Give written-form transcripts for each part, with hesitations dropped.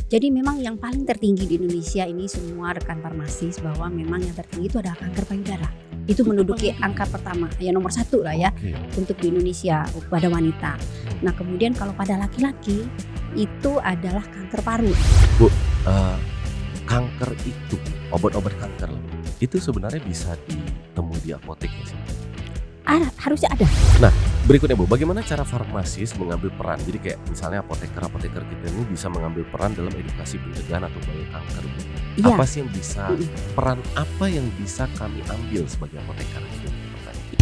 Jadi memang yang paling tertinggi di Indonesia ini semua rekan farmasis bahwa memang yang tertinggi itu adalah kanker payudara. Itu menduduki angka pertama, ya nomor 1 lah ya Oke. untuk di Indonesia pada wanita. Nah kemudian kalau pada laki-laki itu adalah kanker paru. Bu, kanker itu, obat-obat kanker itu sebenarnya bisa ditemui di apotek ya sih? Harusnya ada. Nah, berikutnya Bu, bagaimana cara farmasis mengambil peran? Jadi kayak misalnya apoteker kita ini bisa mengambil peran dalam edukasi pencegahan atau upaya kanker Bu. Iya. Apa sih yang bisa, peran apa yang bisa kami ambil sebagai apoteker? Itu pertanyaan.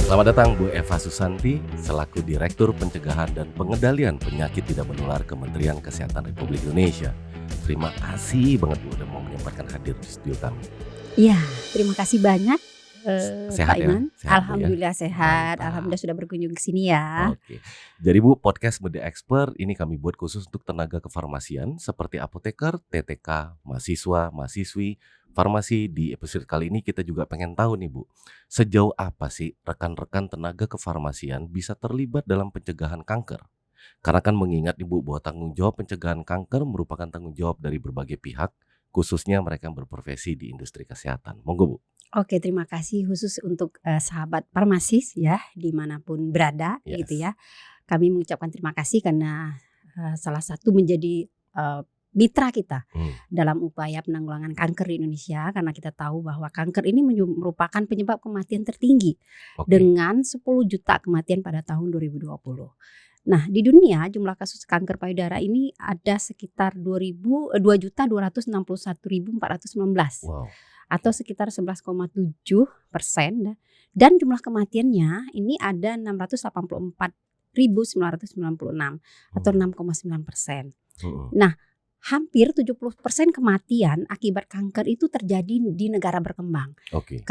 Selamat datang Bu Eva Susanti selaku Direktur Pencegahan dan Pengendalian Penyakit Tidak Menular Kementerian Kesehatan Republik Indonesia. Terima kasih banget Bu udah mau menyempatkan hadir di studio kami. Iya, terima kasih banyak Sehat Pak ya? Iman. Sehat, Bu, ya? Alhamdulillah sehat. Mantap. Alhamdulillah sudah berkunjung ke sini ya. Oke. Jadi Bu, podcast Media Expert ini kami buat khusus untuk tenaga kefarmasian seperti apoteker, TTK, mahasiswa, mahasiswi, farmasi. Di episode kali ini kita juga pengen tahu nih Bu, sejauh apa sih rekan-rekan tenaga kefarmasian bisa terlibat dalam pencegahan kanker? Karena kan mengingat nih Bu bahwa tanggung jawab pencegahan kanker merupakan tanggung jawab dari berbagai pihak, khususnya mereka yang berprofesi di industri kesehatan. Monggo Bu. Oke, terima kasih khusus untuk sahabat farmasis ya dimanapun berada Yes. gitu ya. Kami mengucapkan terima kasih karena salah satu menjadi mitra kita dalam upaya penanggulangan kanker di Indonesia, karena kita tahu bahwa kanker ini merupakan penyebab kematian tertinggi Oke. dengan 10 juta kematian pada tahun 2020. Nah, di dunia jumlah kasus kanker payudara ini ada sekitar 2.261.419 Wow. atau sekitar 11,7%, dan jumlah kematiannya ini ada 684.996 atau 6,9%. Nah, hampir 70% kematian akibat kanker itu terjadi di negara berkembang, Oke.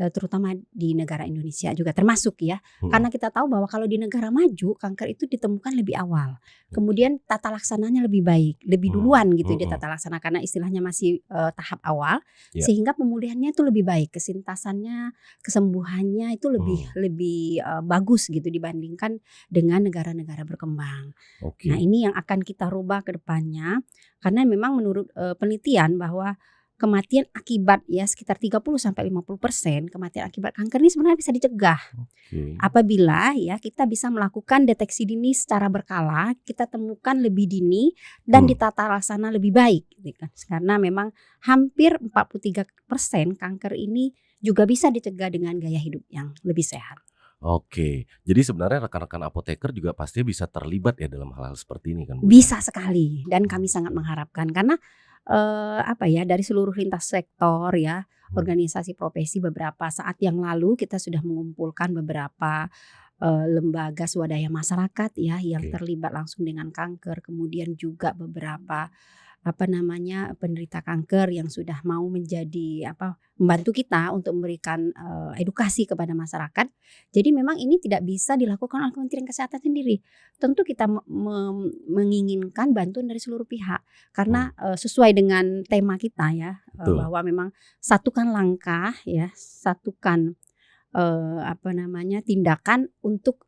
terutama di negara Indonesia juga termasuk ya. Karena kita tahu bahwa kalau di negara maju kanker itu ditemukan lebih awal, kemudian tata laksananya lebih baik, lebih duluan gitu dia tata laksana karena istilahnya masih tahap awal, Ya. sehingga pemulihannya itu lebih baik, kesintasannya, kesembuhannya itu lebih bagus gitu dibandingkan dengan negara-negara berkembang. Oke. Nah, ini yang akan kita rubah ke depannya, karena memang menurut penelitian bahwa kematian akibat ya sekitar 30-50% kematian akibat kanker ini sebenarnya bisa dicegah Oke. apabila ya kita bisa melakukan deteksi dini secara berkala, kita temukan lebih dini dan ditata laksana lebih baik gitu kan. Karena memang hampir 43% kanker ini juga bisa dicegah dengan gaya hidup yang lebih sehat. Oke, jadi sebenarnya rekan-rekan apoteker juga pasti bisa terlibat ya dalam hal-hal seperti ini kan Bu? Bisa sekali, dan kami sangat mengharapkan karena dari seluruh lintas sektor ya, organisasi profesi beberapa saat yang lalu kita sudah mengumpulkan beberapa lembaga swadaya masyarakat ya yang Oke. terlibat langsung dengan kanker, kemudian juga beberapa penderita kanker yang sudah mau menjadi membantu kita untuk memberikan edukasi kepada masyarakat. Jadi memang ini tidak bisa dilakukan oleh Kementerian Kesehatan sendiri. Tentu kita menginginkan bantuan dari seluruh pihak karena sesuai dengan tema kita ya, bahwa memang satukan langkah ya, satukan tindakan untuk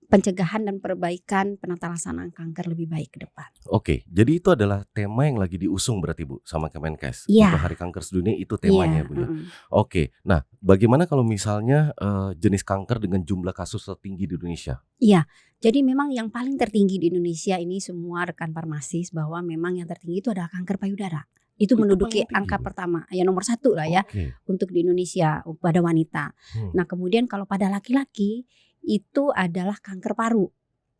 pencegahan dan perbaikan penata laksanaan kanker lebih baik ke depan. Oke, jadi itu adalah tema yang lagi diusung berarti Bu sama Kemenkes. Iya. Untuk Hari Kanker Sedunia itu temanya Iya, Bu ya. Oke, nah bagaimana kalau misalnya jenis kanker dengan jumlah kasus tertinggi di Indonesia? Iya, jadi memang yang paling tertinggi di Indonesia ini semua rekan farmasis bahwa memang yang tertinggi itu adalah kanker payudara. Itu menduduki paling tinggi, angka Bu? pertama, ya nomor 1 lah ya Oke. untuk di Indonesia pada wanita. Nah kemudian kalau pada laki-laki itu adalah kanker paru.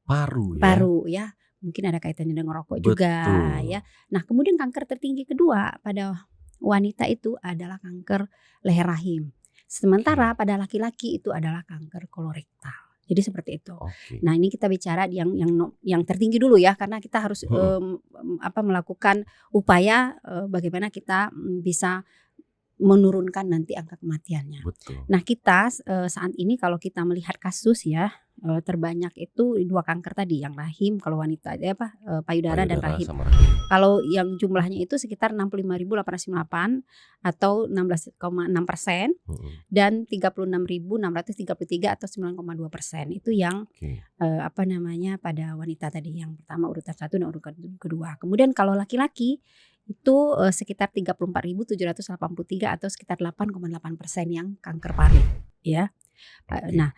Paru ya? Paru ya, mungkin ada kaitannya dengan rokok juga Betul. ya. Nah kemudian kanker tertinggi kedua pada wanita itu adalah kanker leher rahim. Sementara pada laki-laki itu adalah kanker kolorektal. Jadi seperti itu. Oke. Nah ini kita bicara yang tertinggi dulu ya, karena kita harus melakukan upaya bagaimana kita bisa menurunkan nanti angka kematiannya. Betul. Nah kita saat ini kalau kita melihat kasus ya, terbanyak itu 2 kanker tadi yang rahim kalau wanita payudara dan Payudara rahim. sama rahim. Kalau yang jumlahnya itu sekitar 65.898 atau 16,6% dan 36.633 atau 9,2%. Itu yang Oke. pada wanita tadi yang pertama urutan 1 dan urutan kedua. Kemudian kalau laki-laki itu sekitar 34.783 atau sekitar 8,8% yang kanker paru ya. Oke. Nah,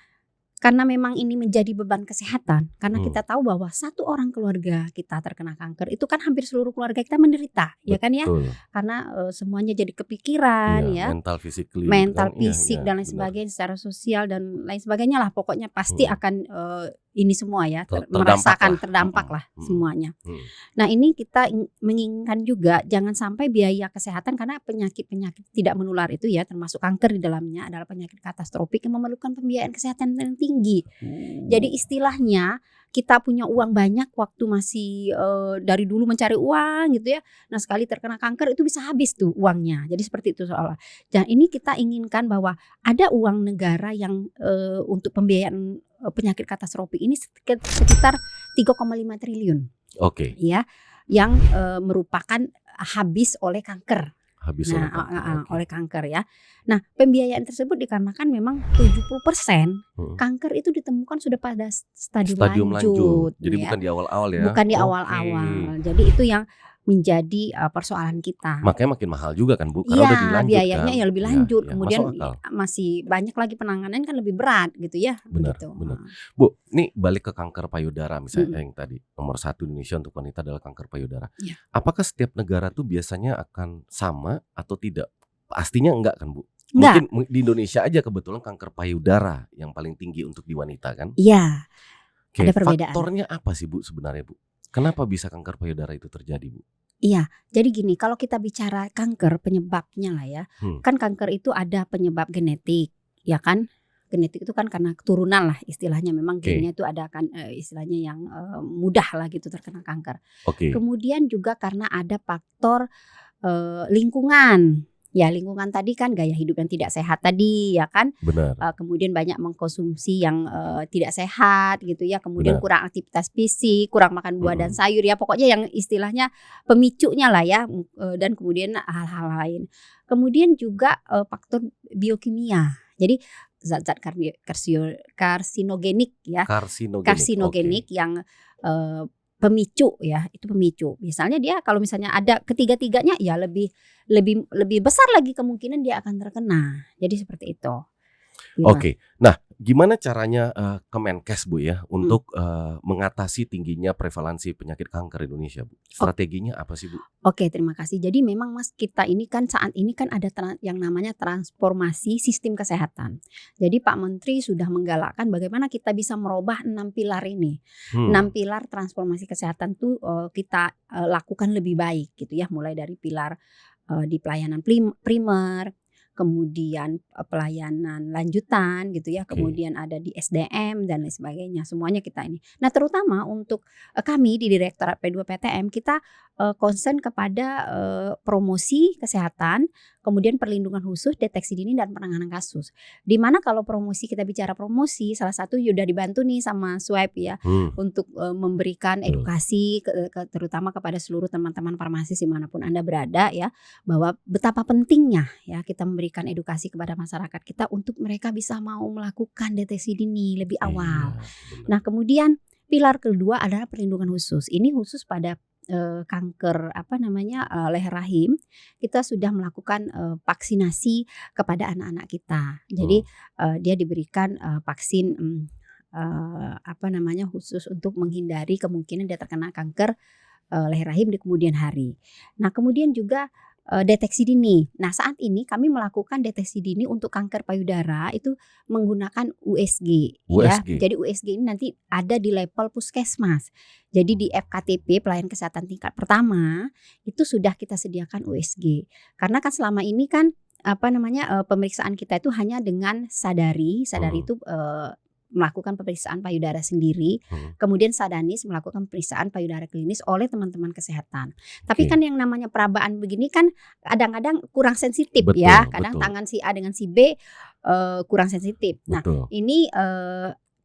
karena memang ini menjadi beban kesehatan, karena kita Hmm. tahu bahwa 1 orang keluarga kita terkena kanker itu kan hampir seluruh keluarga kita menderita, ya kan ya? Betul. Karena semuanya jadi kepikiran Iya, ya, mental, physically gitu kan. mental, Iya, fisik iya, dan lain benar. sebagainya, secara sosial dan lain sebagainya lah. Pokoknya pasti Hmm. akan ini semua ya Terdampak merasakan lah. terdampak lah semuanya. Hmm. Nah ini kita menginginkan juga jangan sampai biaya kesehatan karena penyakit-penyakit tidak menular itu ya termasuk kanker di dalamnya adalah penyakit katastropik yang memerlukan pembiayaan kesehatan yang tinggi. Jadi istilahnya kita punya uang banyak waktu masih dari dulu mencari uang gitu ya. Nah sekali terkena kanker itu bisa habis tuh uangnya. Jadi seperti itu soalnya. Dan ini kita inginkan bahwa ada uang negara yang untuk pembiayaan penyakit katastropik ini sekitar 3,5 triliun. Oke. Ya, yang merupakan habis oleh kanker. Habis oleh kanker. Oke. Oleh kanker ya. Nah, pembiayaan tersebut dikarenakan memang 70% kanker itu ditemukan sudah pada stadium lanjut. Jadi ya. bukan di awal-awal ya. Bukan di Oke. awal-awal. Jadi itu yang menjadi persoalan kita. Makanya makin mahal juga kan Bu, karena udah Iya, dilanjut biayanya kan. ya lebih lanjut. Iya, Kemudian masuk akal. masih banyak lagi penanganan kan lebih berat gitu ya. Benar, Begitu. benar. Bu, nih balik ke kanker payudara misalnya yang tadi nomor 1 Indonesia untuk wanita adalah kanker payudara. Iya. Apakah setiap negara tuh biasanya akan sama atau tidak? Pastinya enggak kan Bu? Enggak. Mungkin di Indonesia aja kebetulan kanker payudara yang paling tinggi untuk di wanita kan? Iya. Oke, Ada perbedaan. faktornya apa sih Bu sebenarnya Bu? Kenapa bisa kanker payudara itu terjadi Bu? Iya, jadi gini, kalau kita bicara kanker penyebabnya lah ya, kan kanker itu ada penyebab genetik, ya kan? Genetik itu kan karena keturunan lah istilahnya, memang gennya itu ada kan istilahnya yang mudah lah gitu terkena kanker. Oke. Kemudian juga karena ada faktor lingkungan. Ya lingkungan tadi kan gaya hidup yang tidak sehat tadi ya kan. Benar. Kemudian banyak mengkonsumsi yang tidak sehat gitu ya. Kemudian Benar. kurang aktivitas fisik, kurang makan buah dan sayur ya. Pokoknya yang istilahnya pemicunya lah ya. Dan kemudian hal-hal lain. Kemudian juga faktor biokimia. Jadi zat-zat karsinogenik ya. Karsinogenik yang pemicu ya, itu pemicu. Misalnya dia kalau misalnya ada ketiga-tiganya ya lebih besar lagi kemungkinan dia akan terkena. Jadi seperti itu. Oke. Nah, gimana caranya Kemenkes Bu ya untuk mengatasi tingginya prevalensi penyakit kanker Indonesia Bu? Strateginya apa sih Bu? Oke, terima kasih. Jadi memang Mas kita ini kan saat ini kan ada yang namanya transformasi sistem kesehatan. Jadi Pak Menteri sudah menggalakkan bagaimana kita bisa merubah 6 pilar ini. 6 pilar transformasi kesehatan tuh kita lakukan lebih baik gitu ya. Mulai dari pilar di pelayanan primer, kemudian pelayanan lanjutan gitu ya, kemudian ada di SDM dan lain sebagainya, semuanya kita ini. Nah terutama untuk kami di Direktorat P2PTM kita concern kepada promosi kesehatan, kemudian perlindungan khusus, deteksi dini dan penanganan kasus. Dimana kalau promosi, kita bicara promosi, salah satu sudah dibantu nih sama Swipe ya, untuk memberikan edukasi terutama kepada seluruh teman-teman farmasis dimanapun Anda berada ya, bahwa betapa pentingnya ya kita memberikan edukasi kepada masyarakat kita untuk mereka bisa mau melakukan deteksi dini lebih awal. Nah kemudian pilar kedua adalah perlindungan khusus. Ini khusus pada kanker leher rahim. Kita sudah melakukan vaksinasi kepada anak-anak kita. Jadi dia diberikan vaksin khusus untuk menghindari kemungkinan dia terkena kanker leher rahim di kemudian hari. Nah kemudian juga deteksi dini. Nah saat ini kami melakukan deteksi dini untuk kanker payudara itu menggunakan USG. Ya. Jadi USG ini nanti ada di level puskesmas. Jadi di FKTP pelayanan kesehatan tingkat pertama itu sudah kita sediakan USG. Karena kan selama ini kan pemeriksaan kita itu hanya dengan sadari itu melakukan pemeriksaan payudara sendiri, kemudian Sadanis melakukan pemeriksaan payudara klinis oleh teman-teman kesehatan. Tapi Oke. kan yang namanya perabaan begini kan kadang-kadang kurang sensitif Betul, ya, kadang betul, tangan si A dengan si B kurang sensitif. Nah, betul. ini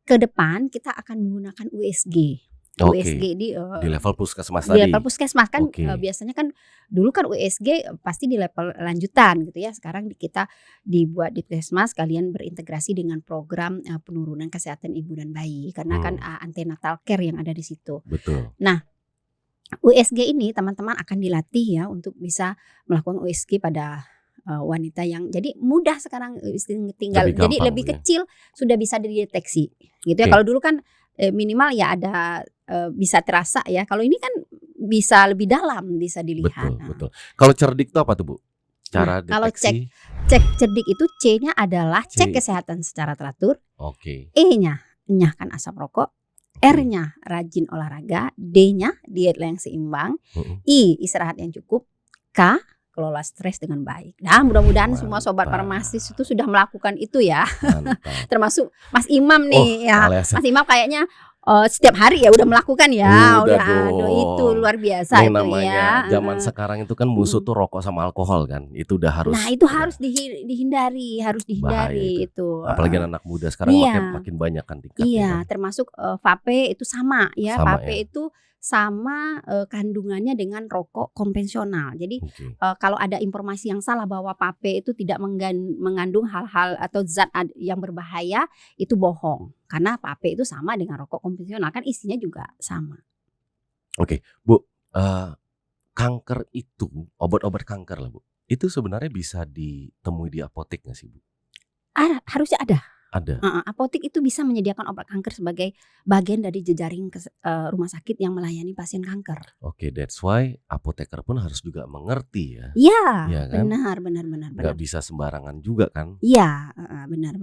ke depan kita akan menggunakan USG. Oke. USG ini Di level puskesmas di level tadi. puskesmas kan Oke. biasanya kan dulu kan USG pasti di level lanjutan gitu ya. Sekarang kita dibuat di puskesmas kalian berintegrasi dengan program penurunan kesehatan ibu dan bayi karena kan antenatal care yang ada di situ. Betul. Nah, USG ini teman-teman akan dilatih ya untuk bisa melakukan USG pada wanita yang jadi mudah sekarang tinggal Lebih jadi gampang lebih ya. kecil sudah bisa dideteksi gitu ya. Oke. Kalau dulu kan minimal ya ada bisa terasa ya. Kalau ini kan bisa lebih dalam bisa dilihat. Betul, Nah, betul. Kalau cerdik itu apa tuh, Bu? Cara kalau deteksi? cek cerdik itu C-nya adalah C. cek kesehatan secara teratur, Oke. E-nya enyahkan asap rokok, Oke. R-nya rajin olahraga, D-nya diet yang seimbang, I istirahat yang cukup, K kelola stres dengan baik. Nah, mudah-mudahan semua sobat Mantap. farmasis itu sudah melakukan itu ya. Mantap. Termasuk Mas Imam nih ya. alias Mas Imam kayaknya setiap hari ya udah melakukan ya. Udah Aduh, itu dong. luar biasa Yang itu namanya ya. zaman sekarang itu kan musuh tuh rokok sama alkohol kan. Itu udah harus Nah, itu udah harus dihindari, harus bahaya dihindari itu. itu. Apalagi anak muda sekarang Iya. makin banyak kan tingkatnya Iya, kan. termasuk vape itu sama ya. Sama Vape ya. itu sama kandungannya dengan rokok konvensional. Jadi Oke. kalau ada informasi yang salah bahwa vape itu tidak mengandung hal-hal atau zat yang berbahaya, itu bohong. Karena vape itu sama dengan rokok konvensional kan isinya juga sama. Oke, Bu, kanker itu, obat-obat kanker lah, Bu. Itu sebenarnya bisa ditemui di apotek nggak sih, Bu? Harusnya ada. Ada. Apotek itu bisa menyediakan obat kanker sebagai bagian dari jejaring rumah sakit yang melayani pasien kanker. Oke, that's why apoteker pun harus juga mengerti ya. Iya, Iya kan? benar. Nggak bisa sembarangan juga kan? Iya, benar.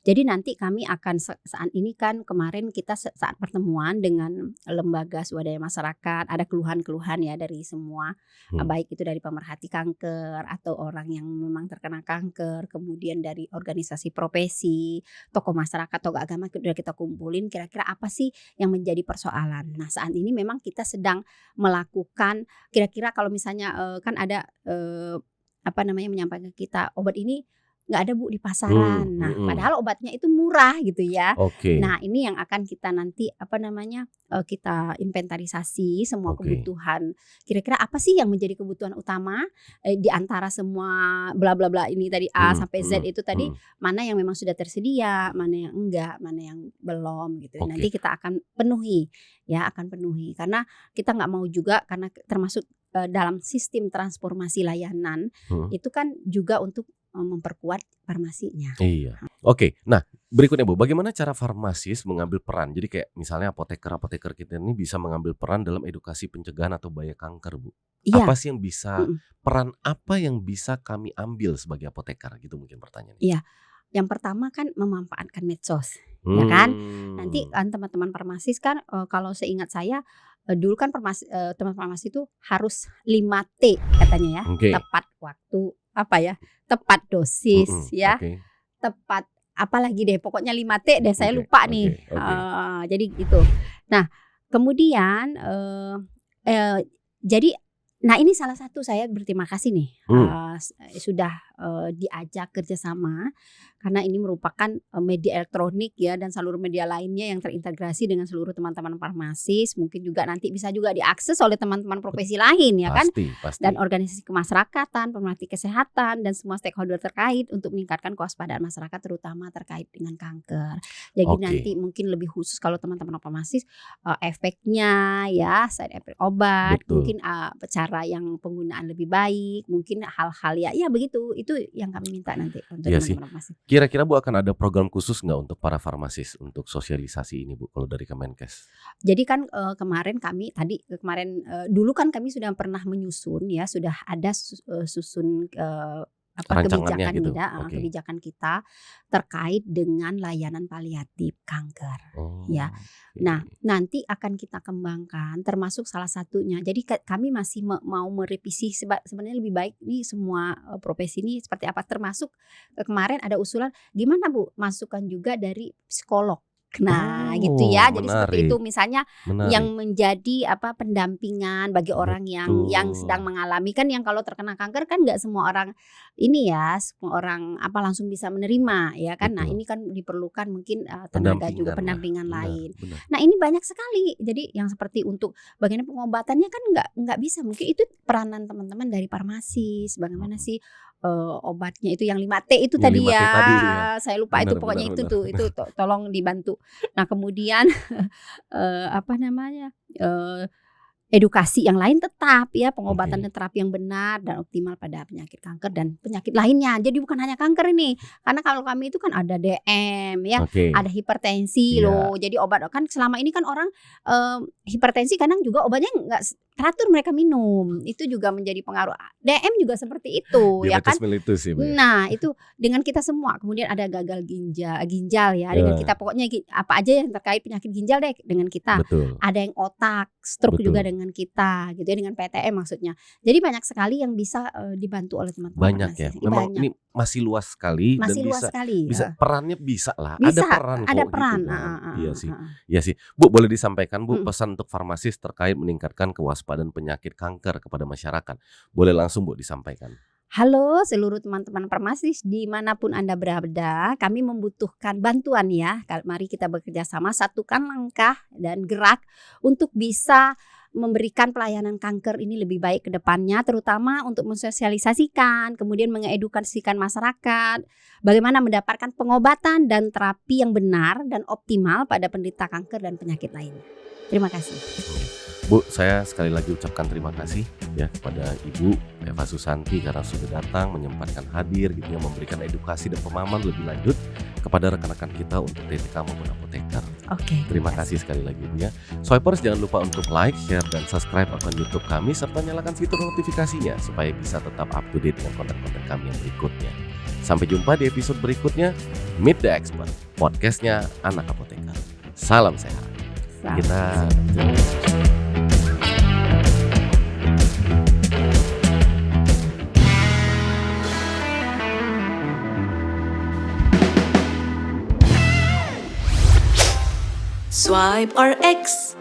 Jadi nanti kami akan saat ini kan kemarin kita saat pertemuan dengan lembaga swadaya masyarakat, ada keluhan-keluhan ya dari semua, baik itu dari pemerhati kanker atau orang yang memang terkena kanker, kemudian dari organisasi profesi, tokoh masyarakat, tokoh agama sudah kita kumpulin kira-kira apa sih yang menjadi persoalan. Nah, saat ini memang kita sedang melakukan kira-kira kalau misalnya kan ada menyampaikan ke kita obat ini nggak ada Bu di pasaran. Nah, padahal obatnya itu murah gitu ya. Oke. Nah, ini yang akan kita nanti kita inventarisasi semua Oke. kebutuhan. Kira-kira apa sih yang menjadi kebutuhan utama di antara semua bla bla bla ini tadi A sampai Z itu tadi mana yang memang sudah tersedia, mana yang enggak, mana yang belum gitu. Oke. Nanti kita akan penuhi karena kita nggak mau juga karena termasuk dalam sistem transformasi layanan itu kan juga untuk memperkuat farmasinya. Iya. Oke. Nah, berikutnya Bu, bagaimana cara farmasis mengambil peran? Jadi kayak misalnya apoteker kita ini bisa mengambil peran dalam edukasi pencegahan atau bahaya kanker, Bu. Iya. Apa sih yang bisa peran apa yang bisa kami ambil sebagai apoteker gitu mungkin pertanyaannya. Iya. Yang pertama kan memanfaatkan medsos, ya kan? Nanti kan teman-teman farmasis kan kalau seingat saya dulu kan teman farmasi itu harus 5T katanya ya. Oke. Tepat waktu tepat dosis ya. Oke. Tepat apalagi deh pokoknya 5T deh saya lupa nih. Jadi itu. Nah, kemudian jadi ini salah satu saya berterima kasih nih sudah diajak kerjasama karena ini merupakan media elektronik ya dan seluruh media lainnya yang terintegrasi dengan seluruh teman-teman farmasis, mungkin juga nanti bisa juga diakses oleh teman-teman profesi lain ya kan, Pasti. dan organisasi kemasyarakatan, pemerhati kesehatan dan semua stakeholder terkait untuk meningkatkan kewaspadaan masyarakat terutama terkait dengan kanker. Jadi nanti mungkin lebih khusus kalau teman-teman farmasis efeknya ya, side effect obat, mungkin cara yang penggunaan lebih baik, mungkin hal-hal ya begitu, itu yang kami minta nanti untuk teman-teman farmasis. Kira-kira Bu akan ada program khusus nggak untuk para farmasis untuk sosialisasi ini Bu kalau dari Kemenkes? Jadi kan dulu kan kami sudah pernah menyusun ya, sudah ada susun Rancangannya gitu. Oke. kebijakan kita terkait dengan layanan paliatif kanker, ya. Nah, Oke. nanti akan kita kembangkan termasuk salah satunya. Jadi kami masih mau merevisi sebenarnya lebih baik nih semua profesi ini seperti apa. Termasuk kemarin ada usulan, gimana Bu masukkan juga dari psikolog. Nah, gitu ya. Jadi seperti itu Menarik misalnya menarik. yang menjadi pendampingan bagi orang yang sedang Betul. mengalami, kan yang kalau terkena kanker kan nggak semua orang ini ya, semua orang langsung bisa menerima ya kan. Nah, Betul. ini kan diperlukan mungkin tenaga juga, Pendampingan lah. pendampingan Benar lain. benar. Nah, ini banyak sekali. Jadi yang seperti untuk bagian pengobatannya kan nggak bisa, mungkin itu peranan teman-teman dari farmasis, bagaimana Mhm. sih obatnya itu yang 5T itu Yang tadi 5T ya, tadi ya. saya lupa itu Benar benar pokoknya itu benar. tuh, itu tolong dibantu. Nah, kemudian apa namanya, edukasi yang lain tetap ya, pengobatan Oke. dan terapi yang benar dan optimal pada penyakit kanker dan penyakit lainnya. Jadi bukan hanya kanker ini, karena kalau kami itu kan ada DM ya, Oke. ada hipertensi Iya. loh. Jadi obat kan selama ini kan orang hipertensi kadang juga obatnya nggak teratur mereka minum, itu juga menjadi pengaruh. DM juga seperti itu ya kan. Diabetes mellitus ya, Bu, ya? Nah, itu dengan kita semua, kemudian ada gagal ginjal ya, dengan kita Ya, pokoknya apa aja yang terkait penyakit ginjal deh dengan kita. betul Ada yang otak, stroke juga betul. dengan kita gitu ya, dengan PTM maksudnya. Jadi banyak sekali yang bisa dibantu oleh teman-teman Banyak ya. farmasi. Memang Banyak, ini masih luas sekali dan masih luas bisa sekali, bisa perannya bisa lah, ada bisa peran ada kok gitu peran, kan. heeh heeh Iya heeh sih heeh. iya sih. Bu, boleh disampaikan Bu Mhm. pesan untuk farmasis terkait meningkatkan kewaspadaan penyakit kanker kepada masyarakat? Boleh langsung Bu disampaikan. Halo seluruh teman-teman farmasis dimanapun Anda berada, kami membutuhkan bantuan ya. Mari kita bekerja sama, satukan langkah dan gerak untuk bisa memberikan pelayanan kanker ini lebih baik ke depannya, terutama untuk mensosialisasikan, kemudian mengedukasikan masyarakat, bagaimana mendapatkan pengobatan dan terapi yang benar dan optimal pada penderita kanker dan penyakit lainnya. Terima kasih. Bu, saya sekali lagi ucapkan terima kasih ya kepada Ibu Eva Susanti karena sudah datang, menyempatkan hadir gitu ya, memberikan edukasi dan pemahaman lebih lanjut kepada rekan-rekan kita untuk TTK maupun apoteker. Oke. Terima kasih sekali lagi Bu ya. Swipers jangan lupa untuk like, share, dan subscribe akun YouTube kami serta nyalakan fitur notifikasinya supaya bisa tetap up to date dengan konten-konten kami yang berikutnya. Sampai jumpa di episode berikutnya. Meet the Expert, podcastnya anak apoteker. Salam sehat. Kita Swipe or X.